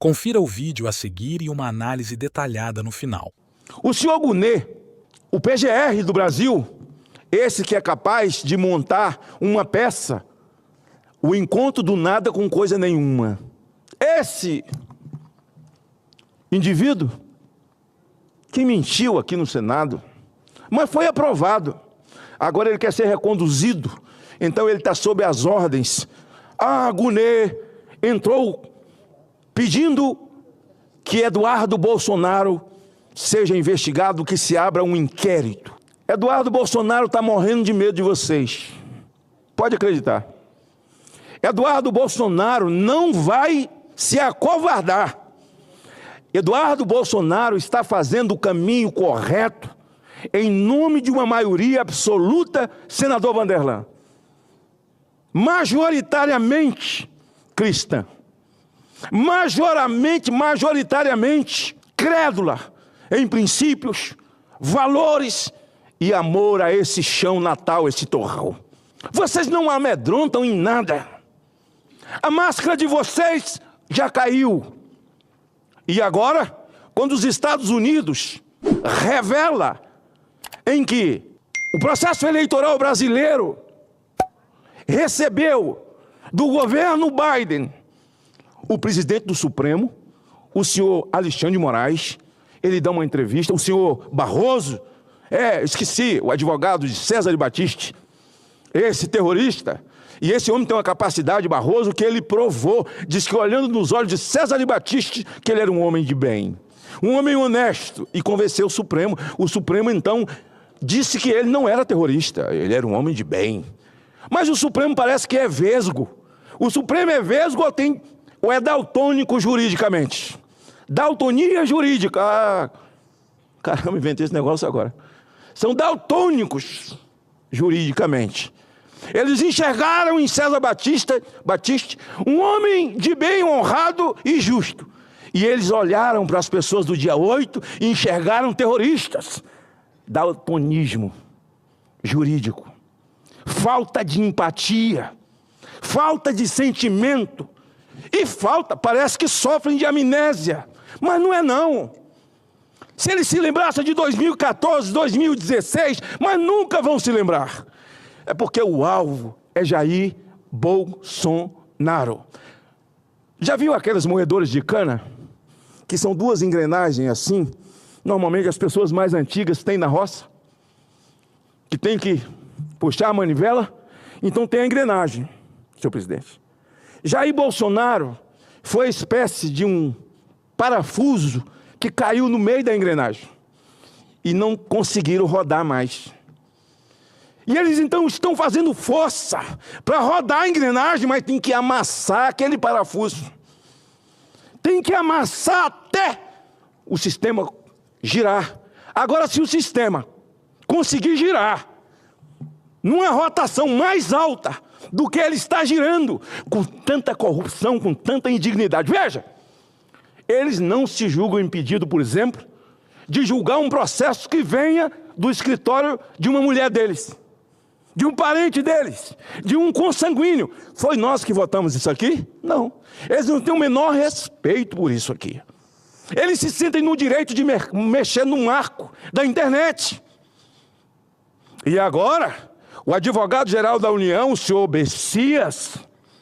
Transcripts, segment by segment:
Confira o vídeo a seguir e uma análise detalhada no final. O senhor Gunê, o PGR do Brasil, esse que é capaz de montar uma peça, o encontro do nada com coisa nenhuma. Esse indivíduo que mentiu aqui no Senado, mas foi aprovado. Agora ele quer ser reconduzido, então ele está sob as ordens. Gunê entrou pedindo que Eduardo Bolsonaro seja investigado, que se abra um inquérito. Eduardo Bolsonaro está morrendo de medo de vocês. Pode acreditar. Eduardo Bolsonaro não vai se acovardar. Eduardo Bolsonaro está fazendo o caminho correto em nome de uma maioria absoluta, senador Vanderlan, majoritariamente cristã, majoritariamente crédula em princípios, valores e amor a esse chão natal, esse torrão. Vocês não amedrontam em nada. A máscara de vocês já caiu. E agora, quando os Estados Unidos revela em que o processo eleitoral brasileiro recebeu do governo Biden o presidente do Supremo, o senhor Alexandre de Moraes, ele dá uma entrevista, o senhor Barroso, esqueci, o advogado de César de Batiste, esse terrorista, e esse homem tem uma capacidade, Barroso, que ele provou, diz que olhando nos olhos de César de Batiste, que ele era um homem de bem, um homem honesto, e convenceu o Supremo. O Supremo, então, disse que ele não era terrorista, ele era um homem de bem. Mas o Supremo parece que é vesgo. O Supremo é vesgo ou é daltônico juridicamente? Daltonia jurídica. Caramba, inventei esse negócio agora. São daltônicos juridicamente. Eles enxergaram em César Batiste um homem de bem, honrado e justo. E eles olharam para as pessoas do dia 8 e enxergaram terroristas. Daltonismo jurídico. Falta de empatia. Falta de sentimento. E parece que sofrem de amnésia. Mas não é não. Se eles se lembrassem de 2014, 2016, mas nunca vão se lembrar. É porque o alvo é Jair Bolsonaro. Já viu aquelas moedoras de cana? Que são duas engrenagens assim. Normalmente as pessoas mais antigas têm na roça. Que tem que puxar a manivela. Então tem a engrenagem, senhor presidente. Jair Bolsonaro foi espécie de um parafuso que caiu no meio da engrenagem. E não conseguiram rodar mais. E eles então estão fazendo força para rodar a engrenagem, mas tem que amassar aquele parafuso. Tem que amassar até o sistema girar. Agora, se o sistema conseguir girar numa rotação mais alta do que ele está girando, com tanta corrupção, com tanta indignidade. Veja, eles não se julgam impedidos, por exemplo, de julgar um processo que venha do escritório de uma mulher deles, de um parente deles, de um consanguíneo. Foi nós que votamos isso aqui? Não. Eles não têm o menor respeito por isso aqui. Eles se sentem no direito de mexer no marco da internet. E agora, o advogado-geral da União, o senhor Bessias,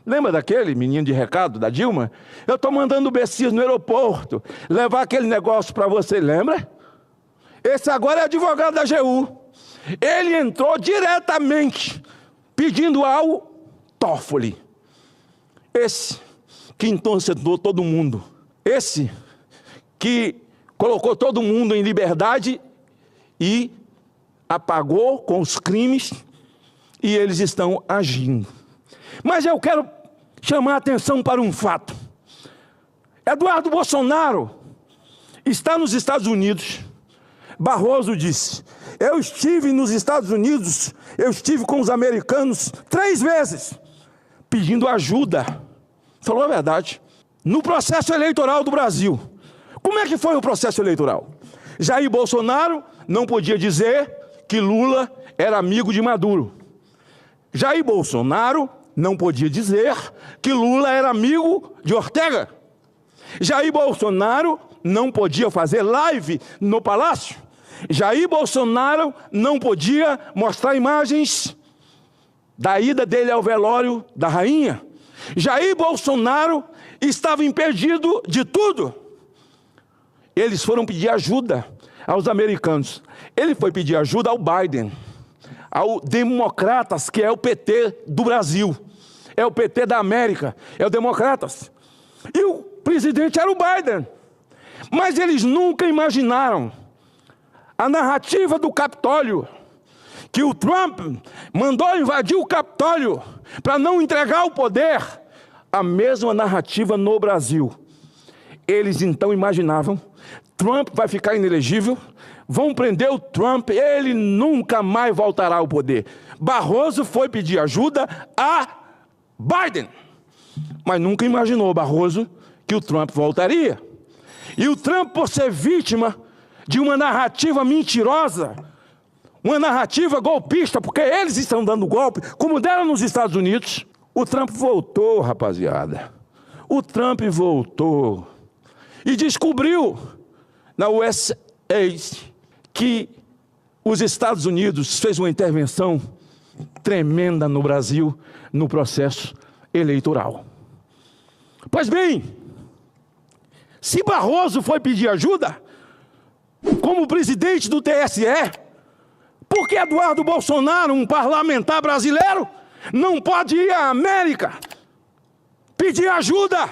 lembra daquele menino de recado da Dilma? Eu estou mandando o Bessias no aeroporto, levar aquele negócio para você, lembra? Esse agora é advogado da AGU. Ele entrou diretamente pedindo ao Toffoli. Esse que entorcedou todo mundo. Esse que colocou todo mundo em liberdade e apagou com os crimes, e eles estão agindo. Mas eu quero chamar a atenção para um fato. Eduardo Bolsonaro está nos Estados Unidos. Barroso disse: eu estive nos Estados Unidos, eu estive com os americanos 3 vezes, pedindo ajuda. Falou a verdade. No processo eleitoral do Brasil. Como é que foi o processo eleitoral? Jair Bolsonaro não podia dizer que Lula era amigo de Maduro. Jair Bolsonaro não podia dizer que Lula era amigo de Ortega. Jair Bolsonaro não podia fazer live no Palácio. Jair Bolsonaro não podia mostrar imagens da ida dele ao velório da rainha. Jair Bolsonaro estava impedido de tudo. Eles foram pedir ajuda aos americanos. Ele foi pedir ajuda ao Biden, ao Democratas, que é o PT do Brasil. É o PT da América, é o Democratas. E o presidente era o Biden. Mas eles nunca imaginaram a narrativa do Capitólio, que o Trump mandou invadir o Capitólio para não entregar o poder. A mesma narrativa no Brasil. Eles então imaginavam, Trump vai ficar inelegível, vão prender o Trump, ele nunca mais voltará ao poder. Barroso foi pedir ajuda a Biden, mas nunca imaginou Barroso que o Trump voltaria. E o Trump, por ser vítima de uma narrativa mentirosa, uma narrativa golpista, porque eles estão dando golpe, como deram nos Estados Unidos, o Trump voltou, rapaziada. O Trump voltou e descobriu na USA que os Estados Unidos fez uma intervenção tremenda no Brasil, no processo eleitoral. Pois bem, se Barroso foi pedir ajuda, como presidente do TSE, por que Eduardo Bolsonaro, um parlamentar brasileiro, não pode ir à América pedir ajuda?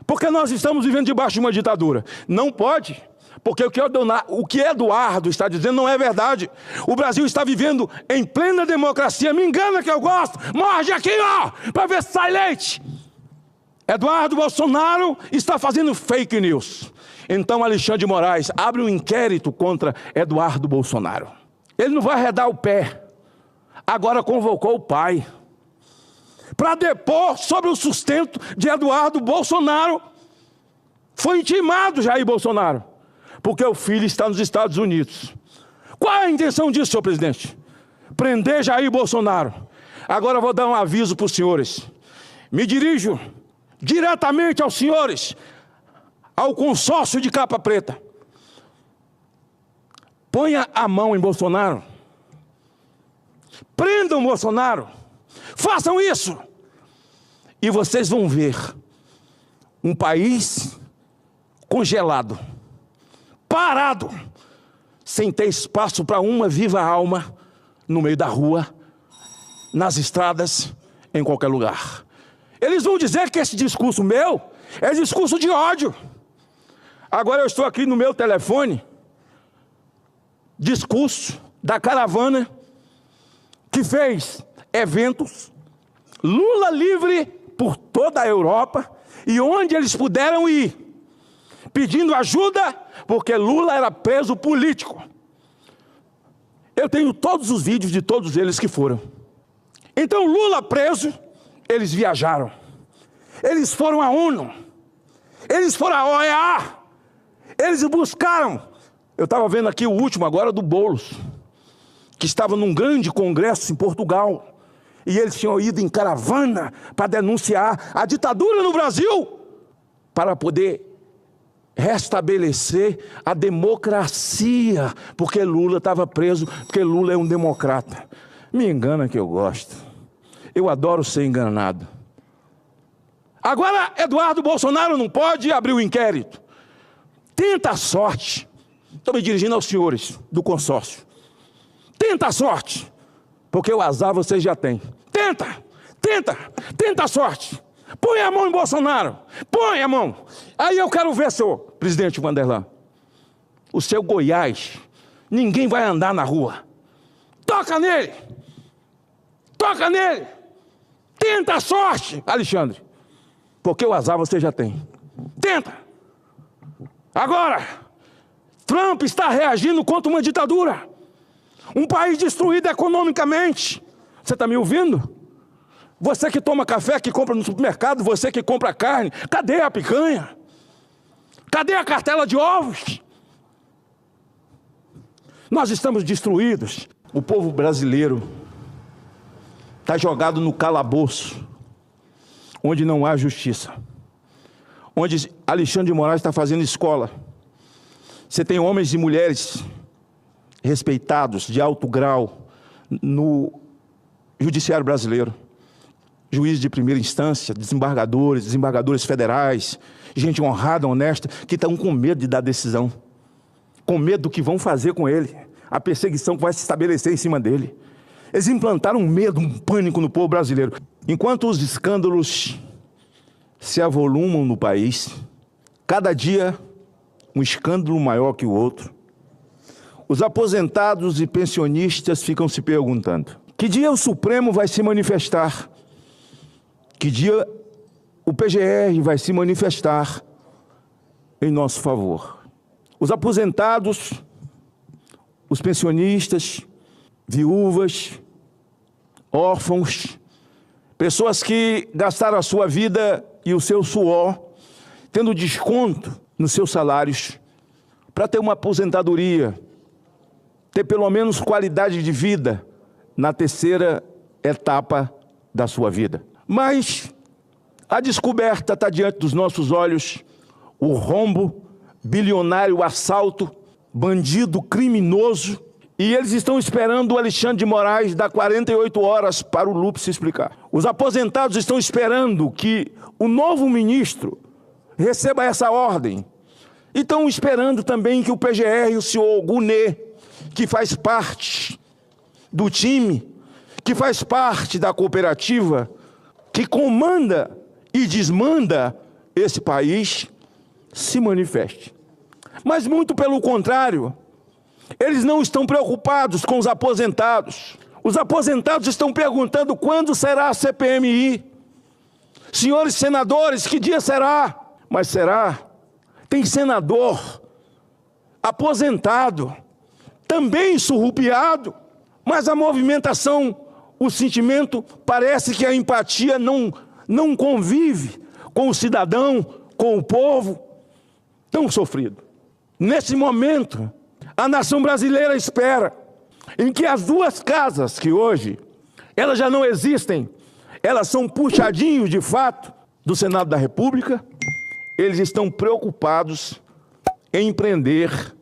Porque nós estamos vivendo debaixo de uma ditadura. Não pode. Porque o que Eduardo está dizendo não é verdade. O Brasil está vivendo em plena democracia. Me engana que eu gosto. Morde aqui, ó, para ver se sai leite. Eduardo Bolsonaro está fazendo fake news. Então Alexandre de Moraes abre um inquérito contra Eduardo Bolsonaro. Ele não vai arredar o pé. Agora convocou o pai para depor sobre o sustento de Eduardo Bolsonaro. Foi intimado Jair Bolsonaro, porque o filho está nos Estados Unidos. Qual é a intenção disso, senhor presidente? Prender Jair Bolsonaro. Agora eu vou dar um aviso para os senhores. Me dirijo diretamente aos senhores, ao consórcio de capa preta. Ponha a mão em Bolsonaro. Prendam Bolsonaro. Façam isso. E vocês vão ver um país congelado, parado, sem ter espaço para uma viva alma no meio da rua, nas estradas, em qualquer lugar. Eles vão dizer que esse discurso meu é discurso de ódio. Agora eu estou aqui no meu telefone, discurso da caravana que fez eventos, Lula livre por toda a Europa, e onde eles puderam ir, pedindo ajuda, porque Lula era preso político. Eu tenho todos os vídeos de todos eles que foram. Então Lula preso, eles viajaram. Eles foram à ONU. Eles foram à OEA. Eles buscaram. Eu estava vendo aqui o último agora do Boulos, que estava num grande congresso em Portugal. E eles tinham ido em caravana para denunciar a ditadura no Brasil, para poder restabelecer a democracia, porque Lula estava preso, porque Lula é um democrata. Me engana que eu gosto. Eu adoro ser enganado. Agora, Eduardo Bolsonaro não pode abrir o inquérito. Tenta a sorte. Estou me dirigindo aos senhores do consórcio. Tenta a sorte, porque o azar vocês já têm. Tenta a sorte. Põe a mão em Bolsonaro. Põe a mão. Aí eu quero ver, senhor presidente Vanderlan, o seu Goiás, ninguém vai andar na rua. Toca nele. Toca nele. Tenta a sorte, Alexandre, porque o azar você já tem. Tenta. Agora, Trump está reagindo contra uma ditadura. Um país destruído economicamente. Você está me ouvindo? Você que toma café, que compra no supermercado, você que compra carne, cadê a picanha? Cadê a cartela de ovos? Nós estamos destruídos. O povo brasileiro está jogado no calabouço, onde não há justiça, onde Alexandre de Moraes está fazendo escola. Você tem homens e mulheres respeitados, de alto grau, no judiciário brasileiro. Juízes de primeira instância, desembargadores federais, gente honrada, honesta, que estão com medo de dar decisão, com medo do que vão fazer com ele, a perseguição que vai se estabelecer em cima dele. Eles implantaram um medo, um pânico no povo brasileiro. Enquanto os escândalos se avolumam no país, cada dia um escândalo maior que o outro, os aposentados e pensionistas ficam se perguntando: que dia o Supremo vai se manifestar? Que dia o PGR vai se manifestar em nosso favor? Os aposentados, os pensionistas, viúvas, órfãos, pessoas que gastaram a sua vida e o seu suor, tendo desconto nos seus salários, para ter uma aposentadoria, ter pelo menos qualidade de vida na terceira etapa da sua vida. Mas a descoberta está diante dos nossos olhos, o rombo, bilionário, o assalto, bandido, criminoso, e eles estão esperando o Alexandre de Moraes dar 48 horas para o Lupe se explicar. Os aposentados estão esperando que o novo ministro receba essa ordem. E estão esperando também que o PGR, o senhor Gunê, que faz parte do time, que faz parte da cooperativa, que comanda e desmanda esse país, se manifeste. Mas muito pelo contrário, eles não estão preocupados com os aposentados. Os aposentados estão perguntando quando será a CPMI. Senhores senadores, que dia será? Mas será? Tem senador aposentado, também surrupiado, mas a movimentação, o sentimento, parece que a empatia não convive com o cidadão, com o povo tão sofrido. Nesse momento, a nação brasileira espera em que as duas casas que hoje, elas já não existem, elas são puxadinhos de fato do Senado da República, eles estão preocupados em prender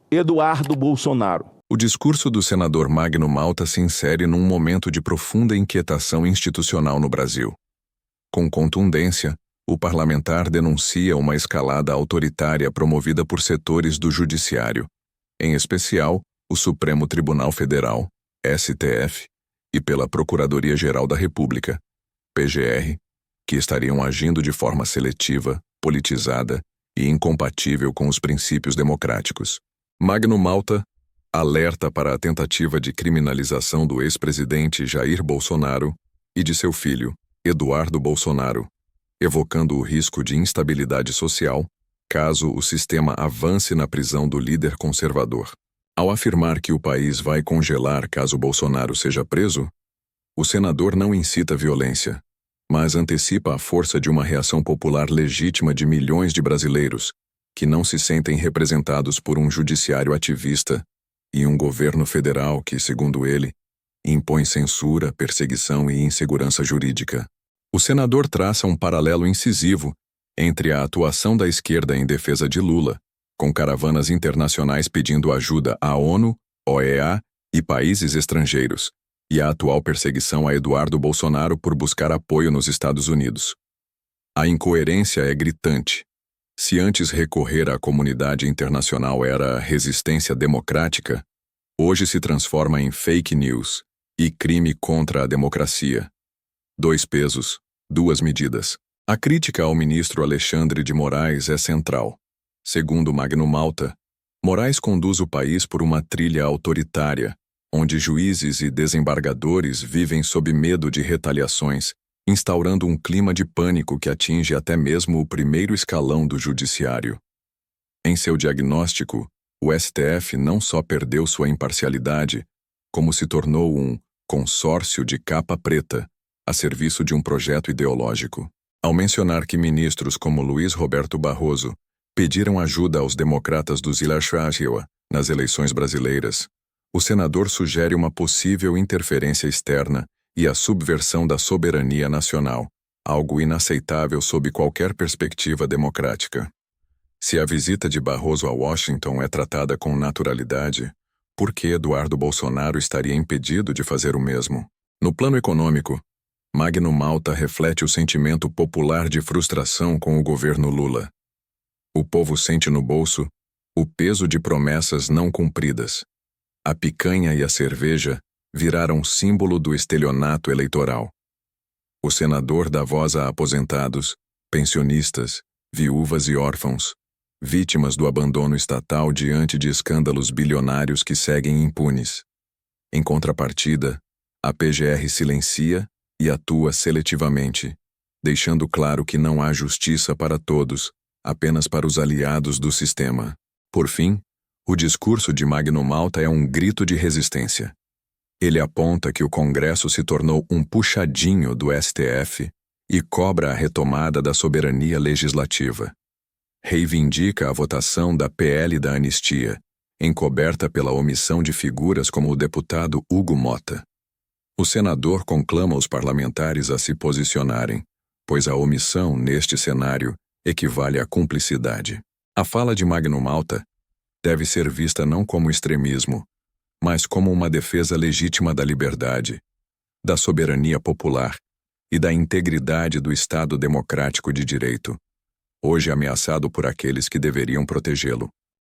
Eduardo Bolsonaro. O discurso do senador Magno Malta se insere num momento de profunda inquietação institucional no Brasil. Com contundência, o parlamentar denuncia uma escalada autoritária promovida por setores do Judiciário, em especial o Supremo Tribunal Federal, STF, e pela Procuradoria-Geral da República, PGR, que estariam agindo de forma seletiva, politizada e incompatível com os princípios democráticos. Magno Malta alerta para a tentativa de criminalização do ex-presidente Jair Bolsonaro e de seu filho, Eduardo Bolsonaro, evocando o risco de instabilidade social caso o sistema avance na prisão do líder conservador. Ao afirmar que o país vai congelar caso Bolsonaro seja preso, o senador não incita violência, mas antecipa a força de uma reação popular legítima de milhões de brasileiros que não se sentem representados por um judiciário ativista e um governo federal que, segundo ele, impõe censura, perseguição e insegurança jurídica. O senador traça um paralelo incisivo entre a atuação da esquerda em defesa de Lula, com caravanas internacionais pedindo ajuda à ONU, OEA e países estrangeiros, e a atual perseguição a Eduardo Bolsonaro por buscar apoio nos Estados Unidos. A incoerência é gritante. Se antes recorrer à comunidade internacional era resistência democrática, hoje se transforma em fake news e crime contra a democracia. 2 pesos, 2 medidas. A crítica ao ministro Alexandre de Moraes é central. Segundo Magno Malta, Moraes conduz o país por uma trilha autoritária, onde juízes e desembargadores vivem sob medo de retaliações, instaurando um clima de pânico que atinge até mesmo o primeiro escalão do judiciário. Em seu diagnóstico, o STF não só perdeu sua imparcialidade, como se tornou um consórcio de capa preta, a serviço de um projeto ideológico. Ao mencionar que ministros como Luiz Roberto Barroso pediram ajuda aos democratas do Zilarchagua nas eleições brasileiras, o senador sugere uma possível interferência externa e a subversão da soberania nacional, algo inaceitável sob qualquer perspectiva democrática. Se a visita de Barroso a Washington é tratada com naturalidade, por que Eduardo Bolsonaro estaria impedido de fazer o mesmo? No plano econômico, Magno Malta reflete o sentimento popular de frustração com o governo Lula. O povo sente no bolso o peso de promessas não cumpridas. A picanha e a cerveja viraram símbolo do estelionato eleitoral. O senador dá voz a aposentados, pensionistas, viúvas e órfãos, vítimas do abandono estatal diante de escândalos bilionários que seguem impunes. Em contrapartida, a PGR silencia e atua seletivamente, deixando claro que não há justiça para todos, apenas para os aliados do sistema. Por fim, o discurso de Magno Malta é um grito de resistência. Ele aponta que o Congresso se tornou um puxadinho do STF e cobra a retomada da soberania legislativa. Reivindica a votação da PL da anistia, encoberta pela omissão de figuras como o deputado Hugo Mota. O senador conclama os parlamentares a se posicionarem, pois a omissão, neste cenário, equivale à cumplicidade. A fala de Magno Malta deve ser vista não como extremismo, mas como uma defesa legítima da liberdade, da soberania popular e da integridade do Estado democrático de direito, hoje ameaçado por aqueles que deveriam protegê-lo.